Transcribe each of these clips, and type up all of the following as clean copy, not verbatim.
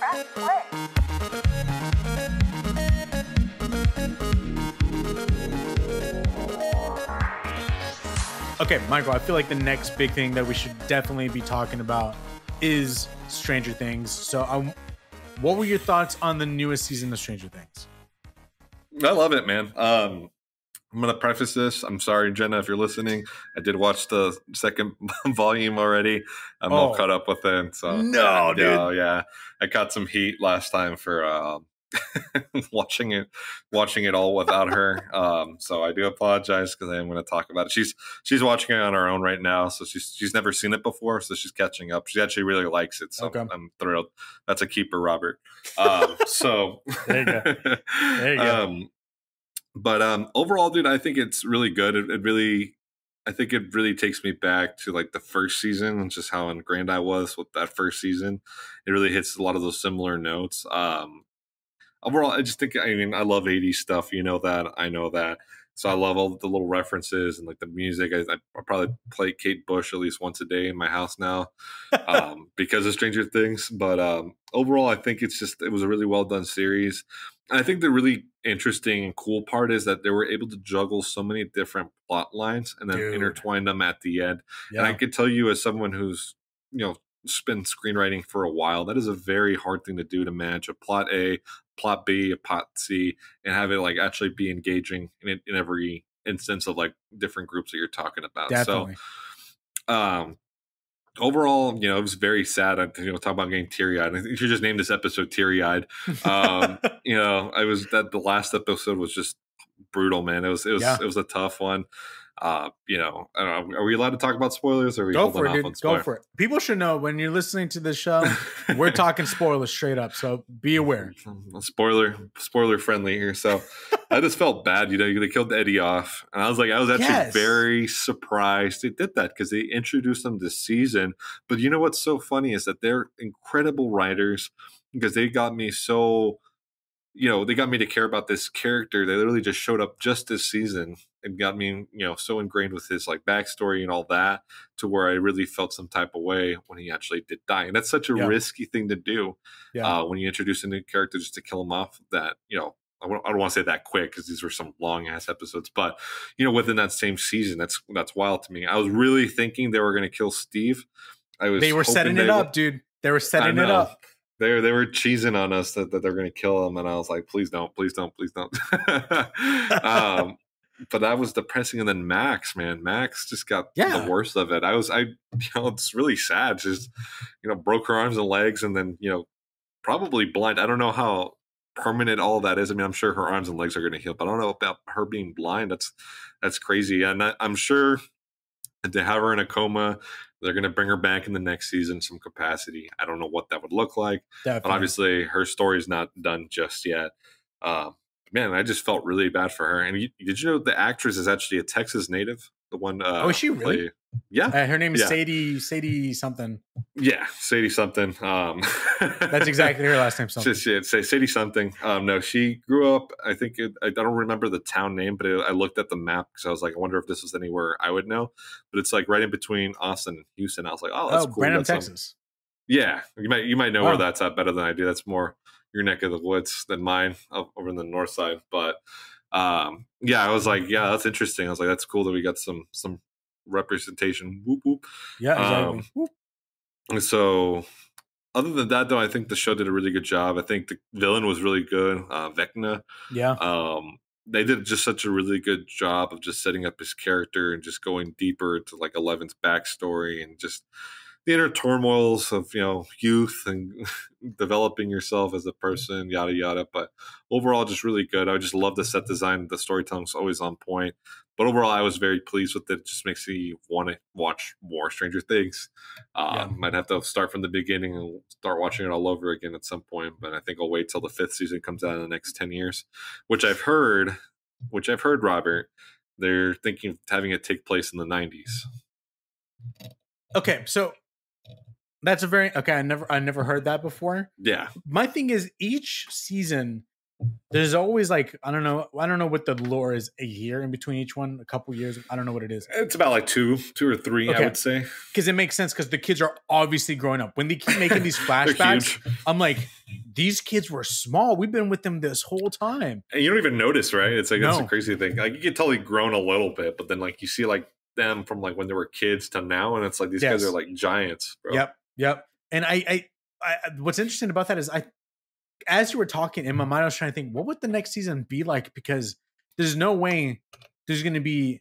Press play. Okay, Michael, I feel like the next big thing that we should definitely be talking about is Stranger Things. So, what were your thoughts on the newest season of Stranger Things? I love it, man. I'm going to preface this. I'm sorry, Jenna, if you're listening. I did watch the second volume already. I'm all caught up with it. So No, dude. Yeah. I caught some heat last time for watching it all without her. So I do apologize because I am going to talk about it. She's watching it on her own right now, so she's never seen it before, so she's catching up. She actually really likes it, so okay. I'm thrilled. That's a keeper, Robert. So there you go. There you go. But overall, dude, I think it's really good. I think it really takes me back to like the first season and just how ingrained I was with that first season. It really hits a lot of those similar notes. Overall, I just think, I love 80s stuff. You know that. I know that. So I love all the little references and like the music. I probably play Kate Bush at least once a day in my house now because of Stranger Things. But overall, I think it was a really well done series. And I think the really interesting and cool part is that they were able to juggle so many different plot lines and then intertwine them at the end. Yeah. And I can tell you, as someone who's, been screenwriting for a while, that is a very hard thing to do, to manage a plot A, plot B, a plot C, and have it like actually be engaging in every instance of like different groups that you're talking about. Definitely. So, overall, it was very sad. Talk about getting teary-eyed. I think you should just name this episode "Teary-Eyed." I was that the last episode was just brutal, man. It was a tough one. I don't know. Are we allowed to talk about spoilers? Or are we Go for it, dude. Go for it. People should know when you're listening to this show, we're talking spoilers straight up. So be aware. Spoiler friendly here. So I just felt bad. They killed Eddie off, and I was actually very surprised they did that because they introduced them this season. But you know what's so funny is that they're incredible writers because they got me so. They got me to care about this character. They literally just showed up just this season and got me, so ingrained with his like backstory and all that, to where I really felt some type of way when he actually did die. And that's such a risky thing to do when you introduce a new character, just to kill him off. That I don't want to say that quick because these were some long ass episodes, but within that same season, that's wild to me. I was really thinking they were going to kill Steve. They were setting it up, dude. They were setting it up. They were cheesing on us that they're going to kill him, and I was like, please don't. But that was depressing. And then Max just got the worst of it. It's really sad. Just broke her arms and legs, and then probably blind. I don't know how permanent all of that is. I'm sure her arms and legs are going to heal, but I don't know about her being blind. That's crazy. And I'm sure to have her in a coma. They're going to bring her back in the next season, some capacity. I don't know what that would look like. Definitely. But obviously, her story's not done just yet. Man, I just felt really bad for her. And did you know the actress is actually a Texas native? The one. Is she really? Yeah. Her name is Sadie something. Yeah, Sadie something. That's exactly her last name. Something. Say Sadie something. No, she grew up. I think I don't remember the town name, but I looked at the map because I was like, I wonder if this was anywhere I would know. But it's like right in between Austin and Houston. I was like, oh, that's cool. Brandon, Texas. Yeah, you might know where that's at better than I do. That's more your neck of the woods than mine over in the north side. But I was like, yeah, that's interesting. I was like, that's cool that we got some representation. Whoop whoop. Yeah, exactly. So other than that, though, I think the show did a really good job. I think the villain was really good. Vecna. Yeah. They did just such a really good job of just setting up his character and just going deeper into like Eleven's backstory and just the inner turmoils of youth and developing yourself as a person, yada yada. But overall, just really good. I just love the set design. The storytelling's always on point. But overall, I was very pleased with it. It just makes me want to watch more Stranger Things. Might have to start from the beginning and start watching it all over again at some point. But I think I'll wait till the 5th season comes out in the next 10 years, which I've heard, Robert, they're thinking of having it take place in the 90s. Okay, so that's I never heard that before. Yeah. My thing is each season there's always like I don't know what the lore is, a year in between each one, a couple years. I don't know what it is. It's about like two or three, okay. I would say. Because it makes sense because the kids are obviously growing up. When they keep making these flashbacks, I'm like, these kids were small. We've been with them this whole time. And you don't even notice, right? It's like, that's No. the crazy thing. Like, you can tell they've grown a little bit, but then like you see like them from like when they were kids to now, and it's like these guys Yes. are like giants, bro. Yep. And I what's interesting about that is as you were talking in my mind, I was trying to think, what would the next season be like? Because there's no way there's going to be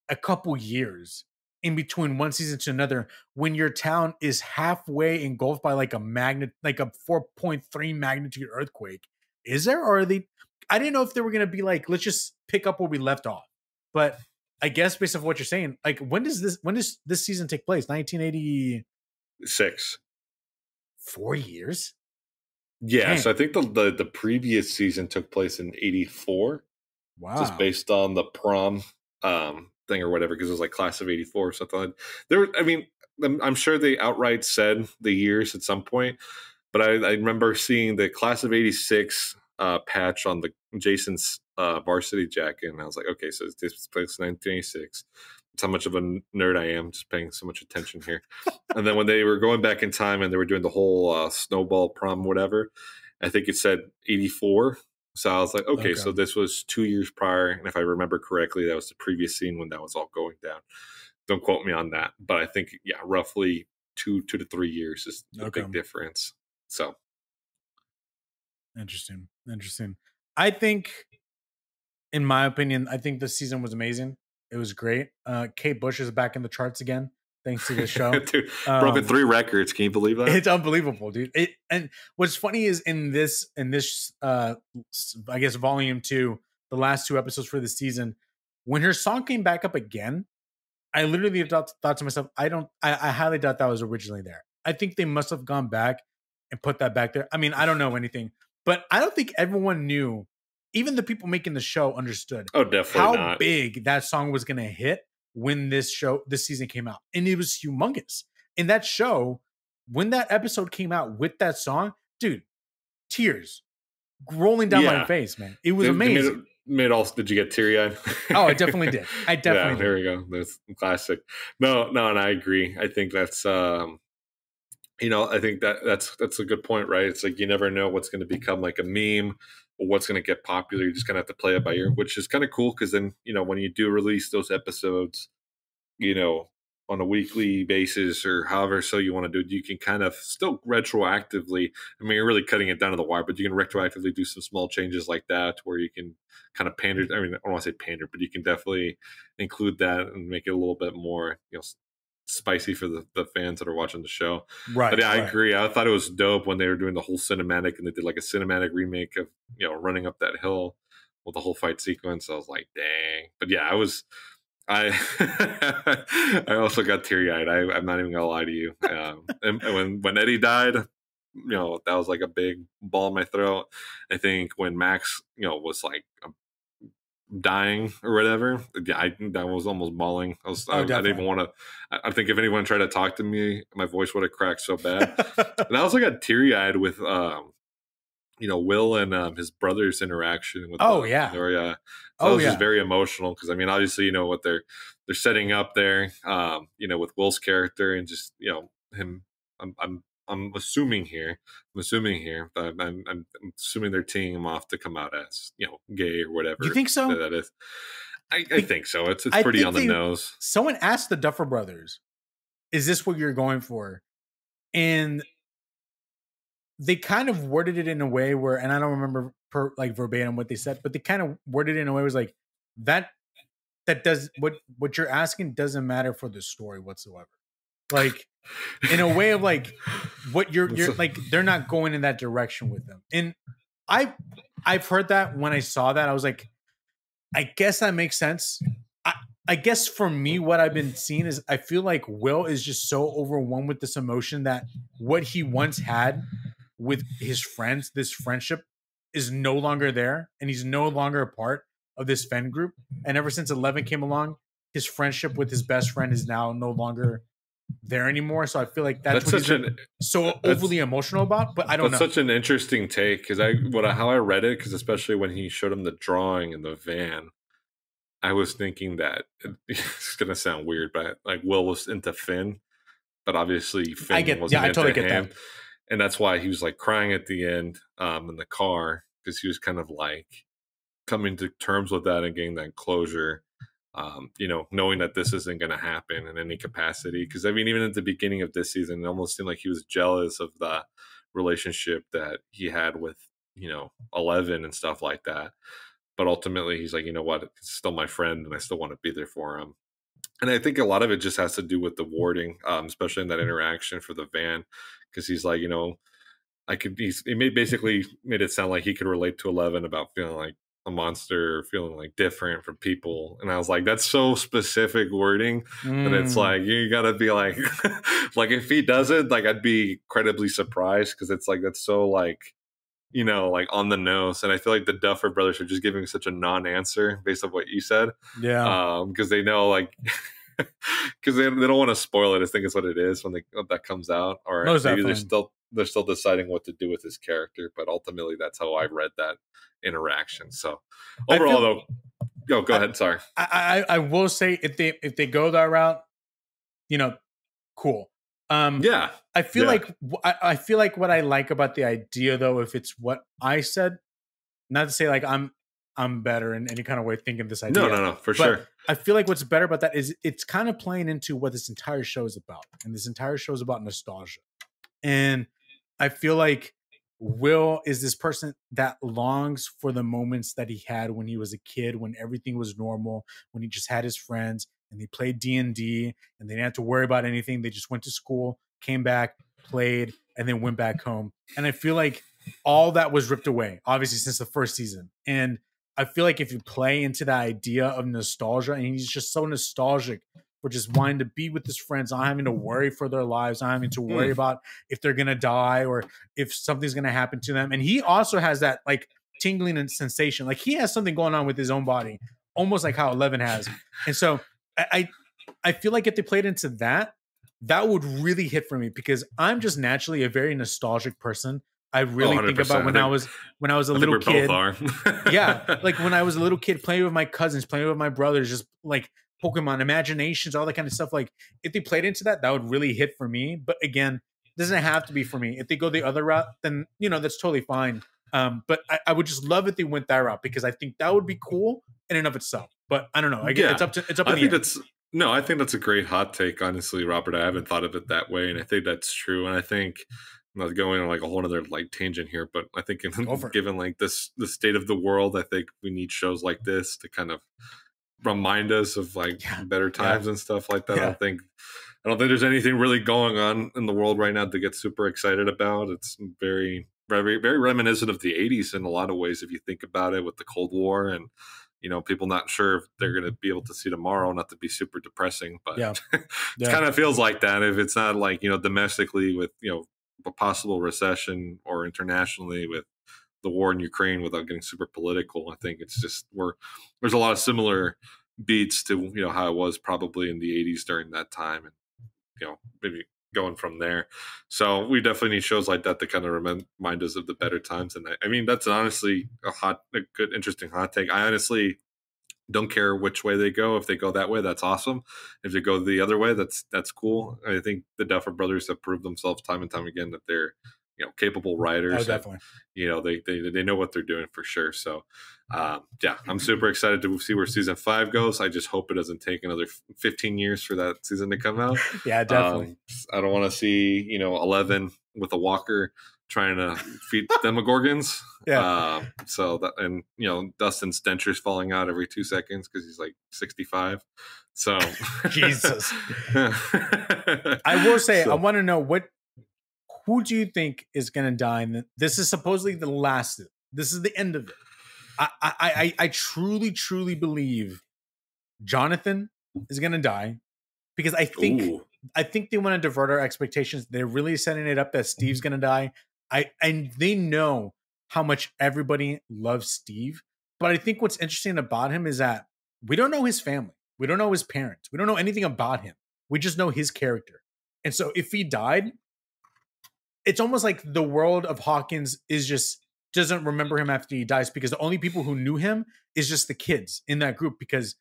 a couple years in between one season to another when your town is halfway engulfed by like a 4.3 magnitude earthquake. Is there, or are they? I didn't know if they were going to be like, let's just pick up where we left off. But I guess based off what you're saying, like when does this season take place? 1986. 4 years. Yeah, Dang. so I think the previous season took place in 84. Wow. Just based on the prom thing or whatever, because it was like class of 84 or something. I mean, I'm sure they outright said the years at some point, but I remember seeing the class of 86 patch on the Jason's varsity jacket, and I was like, okay, so this place 1986. That's how much of a nerd I am, just paying so much attention here. And then when they were going back in time and they were doing the whole snowball prom, whatever, I think it said 84. So I was like, okay, so this was 2 years prior. And if I remember correctly, that was the previous scene when that was all going down. Don't quote me on that. But I think, yeah, roughly 2 to 3 years is the big difference. So. Interesting. I think, in my opinion, I think this season was amazing. It was great. Kate Bush is back in the charts again, thanks to this show. Dude, broken 3 records. Can you believe that? It's unbelievable, dude. And what's funny is in this, I guess volume 2, the last 2 episodes for the season, when her song came back up again, I literally thought to myself, I highly doubt that was originally there. I think they must have gone back and put that back there. I mean, I don't know anything, but I don't think everyone knew. Even the people making the show understood how big that song was going to hit when this season came out. And it was humongous. In that show, when that episode came out with that song, dude, tears rolling down my face, man. It was amazing. Did you get teary-eyed? Oh, I definitely did. Yeah, there we go. That's classic. No, and I agree. I think that's I think that's a good point, right? It's like you never know what's going to become like a meme or what's going to get popular. You just kind of have to play it by ear, which is kind of cool because then, when you do release those episodes, on a weekly basis or however so you want to do it, you can kind of still retroactively, I mean, you're really cutting it down to the wire, but you can retroactively do some small changes like that where you can kind of pander. I mean, I don't want to say pander, but you can definitely include that and make it a little bit more, spicy for the fans that are watching the show. Right. But yeah, I agree. I thought it was dope when they were doing the whole cinematic and they did like a cinematic remake of, running up that hill with the whole fight sequence. I was like, dang. But yeah, I also got teary-eyed. I'm not even gonna lie to you. And when Eddie died, that was like a big ball in my throat. I think when Max, was like dying or whatever, yeah, I was almost bawling. I didn't even want to. I think if anyone tried to talk to me, my voice would have cracked so bad. And I also got teary-eyed with Will and his brother's interaction with Victoria. So it was just very emotional because I mean, obviously, what they're setting up there, with Will's character and just him. I'm assuming here. I'm assuming they're teeing him off to come out as gay or whatever. You think so? That is. I think so. It's pretty on the nose. Someone asked the Duffer Brothers, "Is this what you're going for?" And they kind of worded it in a way where, and I don't remember verbatim what they said, but they kind of worded it in a way was like that does what you're asking doesn't matter for the story whatsoever. Like in a way of like what you're like, they're not going in that direction with them. And I've heard that when I saw that, I was like, I guess that makes sense. I guess for me, what I've been seeing is I feel like Will is just so overwhelmed with this emotion that what he once had with his friends, this friendship is no longer there. And he's no longer a part of this fan group. And ever since 11 came along, his friendship with his best friend is now no longer there anymore. So I feel like that's what he's so overly emotional about, but I don't know. That's such an interesting take because how I read it, because especially when he showed him the drawing in the van, I was thinking that it's gonna sound weird, but like Will was into Finn, but obviously Finn wasn't into him. That. and that's why he was like crying at the end in the car, because he was kind of like coming to terms with that and getting that closure. Knowing that this isn't going to happen in any capacity. Because I mean, even at the beginning of this season, it almost seemed like he was jealous of the relationship that he had with 11 and stuff like that. But ultimately, he's like, you know what, it's still my friend, and I still want to be there for him. And I think a lot of it just has to do with the wording, especially in that interaction for the van, because he's like, basically made it sound like he could relate to 11 about feeling like a monster, feeling like different from people. And I was like, that's so specific wording that it's like, you gotta be like, like if he doesn't, like I'd be incredibly surprised, because it's like, that's so like, like on the nose. And I feel like the Duffer Brothers are just giving such a non-answer based on what you said. Yeah. Because they know, like, because they don't want to spoil it. I think it's what it is when that comes out. Or Most maybe definitely. they're still deciding what to do with his character. But ultimately, that's how I read that interaction. So overall, though, go ahead. Sorry. I will say if they go that route, cool. Yeah. I feel like what I like about the idea, though, if it's what I said, not to say like I'm better in any kind of way thinking this idea. No, for sure. I feel like what's better about that is it's kind of playing into what this entire show is about. And this entire show is about nostalgia. And I feel like Will is this person that longs for the moments that he had when he was a kid, when everything was normal, when he just had his friends and they played D&D and they didn't have to worry about anything. They just went to school, came back, played, and then went back home. And I feel like all that was ripped away, obviously, since the first season. And I feel like if you play into the idea of nostalgia, and he's just so nostalgic for just wanting to be with his friends, not having to worry for their lives, not having to worry about if they're going to die or if something's going to happen to them. And he also has that like tingling and sensation. Like he has something going on with his own body, almost like how 11 has. And so I feel like if they played into that, that would really hit for me, because I'm just naturally a very nostalgic person. I really think about when I was a little kid. Yeah, like when I was a little kid playing with my cousins, playing with my brothers, just like Pokemon, imaginations, all that kind of stuff. Like if they played into that, that would really hit for me. But again, it doesn't have to be for me. If they go the other route, then that's totally fine. But I would just love if they went that route, because I think that would be cool in and of itself. But I don't know. It's up to I think I think that's a great hot take, honestly, Robert. I haven't thought of it that way, and I think that's true. And I think I'm not going on like a whole other like tangent here, but I think given like the state of the world, I think we need shows like this to kind of remind us of like better times and stuff like that. I don't think there's anything really going on in the world right now to get super excited about. It's very, very, very reminiscent of the 80s in a lot of ways, if you think about it, with the Cold War and people not sure if they're going to be able to see tomorrow. Not to be super depressing, but it kind of feels like that. If it's not like domestically with a possible recession, or internationally with the war in Ukraine, without getting super political, I think it's just there's a lot of similar beats to how it was probably in the 80s during that time, and maybe going from there. So we definitely need shows like that to kind of remind us of the better times. And I mean, that's honestly a good, interesting hot take. I honestly don't care which way they go. If they go that way, that's awesome. If they go the other way, that's cool. I think the Duffer Brothers have proved themselves time and time again that they're capable writers. Oh, definitely. They know what they're doing for sure. So I'm super excited to see where season 5 goes. I just hope it doesn't take another 15 years for that season to come out. Yeah, definitely. I don't want to see 11 with a walker trying to feed Demogorgons. So that, and Dustin's dentures falling out every 2 seconds because he's like 65. So Jesus. I will say, I want to know who do you think is going to die? And this is supposedly the last. This is the end of it. I truly, truly believe Jonathan is going to die, because I think they want to divert our expectations. They're really setting it up that Steve's going to die. And they know how much everybody loves Steve. But I think what's interesting about him is that we don't know his family. We don't know his parents. We don't know anything about him. We just know his character. And so if he died, it's almost like the world of Hawkins doesn't remember him after he dies, because the only people who knew him is just the kids in that group, because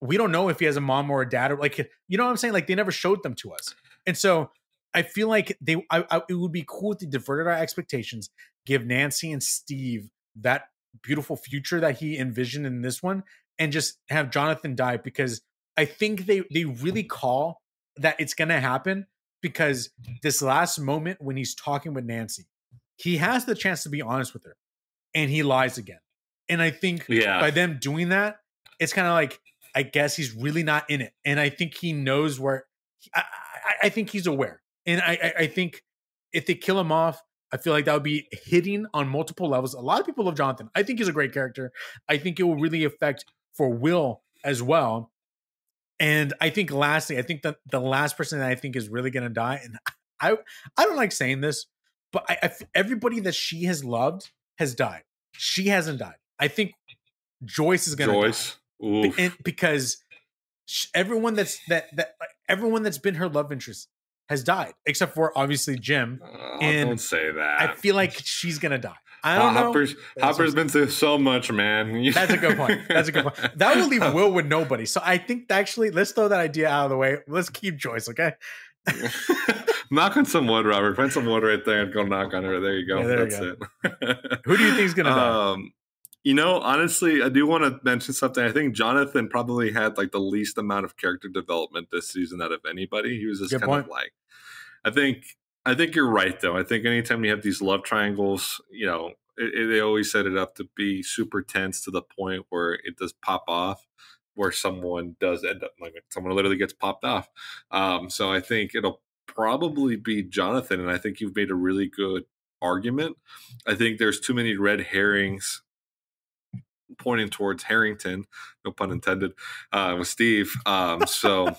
we don't know if he has a mom or a dad, or like, you know what I'm saying? Like they never showed them to us. And so I feel like it would be cool if they diverted our expectations, give Nancy and Steve that beautiful future that he envisioned in this one, and just have Jonathan die, because I think they really call that it's gonna happen, because this last moment when he's talking with Nancy, he has the chance to be honest with her, and he lies again. And I think by them doing that, it's kind of like, I guess he's really not in it, and I think he knows where. I think he's aware, and I think if they kill him off, I feel like that would be hitting on multiple levels. A lot of people love Jonathan. I think he's a great character. I think it will really affect for Will as well. And I think lastly, I think that the last person that I think is really going to die, and I don't like saying this, but everybody that she has loved has died. She hasn't died. I think Joyce is going to die. And because everyone that's everyone that's been her love interest has died, except for obviously Jim. And don't say that. I feel like she's gonna die. I don't know. Hopper's been through so much, man. That's a good point. That's a good point. That will leave Will with nobody. So I think actually, let's throw that idea out of the way. Let's keep Joyce, okay? Knock on some wood, Robert. Find some wood right there and go knock on her. There you go. Yeah, there That's you go. It. Who do you think is gonna die? You know, honestly, I do want to mention something. I think Jonathan probably had like the least amount of character development this season out of anybody. He was just kind of like, I think you're right though. I think anytime you have these love triangles, you know, they always set it up to be super tense to the point where it does pop off, where someone does end up like someone literally gets popped off. So I think it'll probably be Jonathan, and I think you've made a really good argument. I think there's too many red herrings pointing towards Harrington, no pun intended, with Steve. So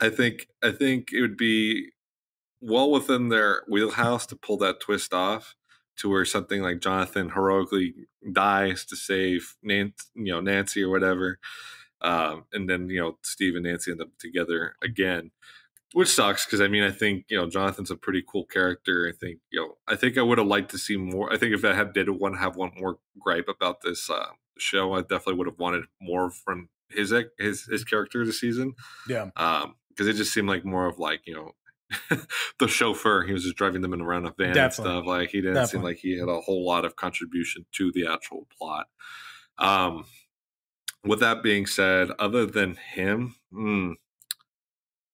I think it would be well within their wheelhouse to pull that twist off, to where something like Jonathan heroically dies to save Nancy or whatever, and then Steve and Nancy end up together again, which sucks because I think Jonathan's a pretty cool character. I think I would have liked to see more. I think if I did want to have one more gripe about this show, I definitely would have wanted more from his character this season. Yeah, because it just seemed like more of like the chauffeur. He was just driving them in around a van and stuff. Like he didn't seem like he had a whole lot of contribution to the actual plot. With that being said, other than him,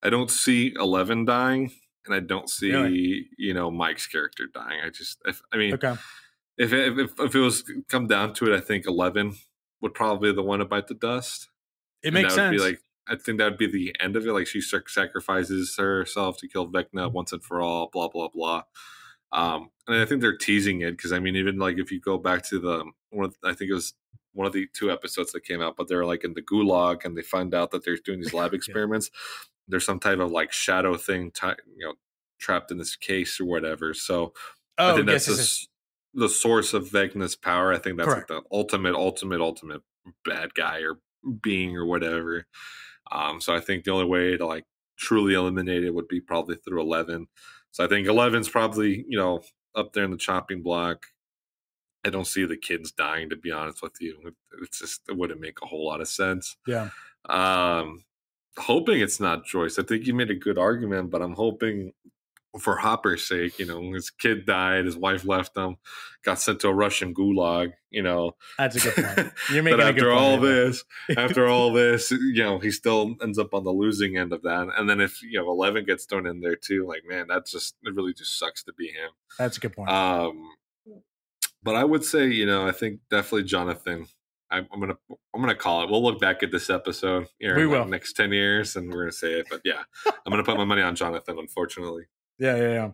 I don't see 11 dying, and I don't see Mike's character dying. Okay. If it was come down to it, I think 11 would probably be the one to bite the dust. It makes sense. I think that would be the end of it. Like she sacrifices herself to kill Vecna once and for all. Blah blah blah. And I think they're teasing it because even like if you go back to I think it was one of the 2 episodes that came out, but they're like in the gulag and they find out that they're doing these lab experiments. There's some type of like shadow thing, trapped in this case or whatever. So I think that's the source of Vecna's power. I think that's like the ultimate bad guy or being or whatever. So I think the only way to like truly eliminate it would be probably through 11. So I think 11's probably, up there in the chopping block. I don't see the kids dying, to be honest with you. It wouldn't make a whole lot of sense. Yeah. Hoping it's not Joyce. I think you made a good argument, but I'm hoping for Hopper's sake, his kid died, his wife left him, got sent to a Russian gulag, That's a good point. You're making but a good point. After all this, he still ends up on the losing end of that. And then if 11 gets thrown in there too, like man, it really just sucks to be him. That's a good point. But I would say, I think definitely Jonathan. I'm gonna call it. We'll look back at this episode in the next 10 years, and we're gonna say it. But yeah, I'm gonna put my money on Jonathan. Unfortunately. Yeah.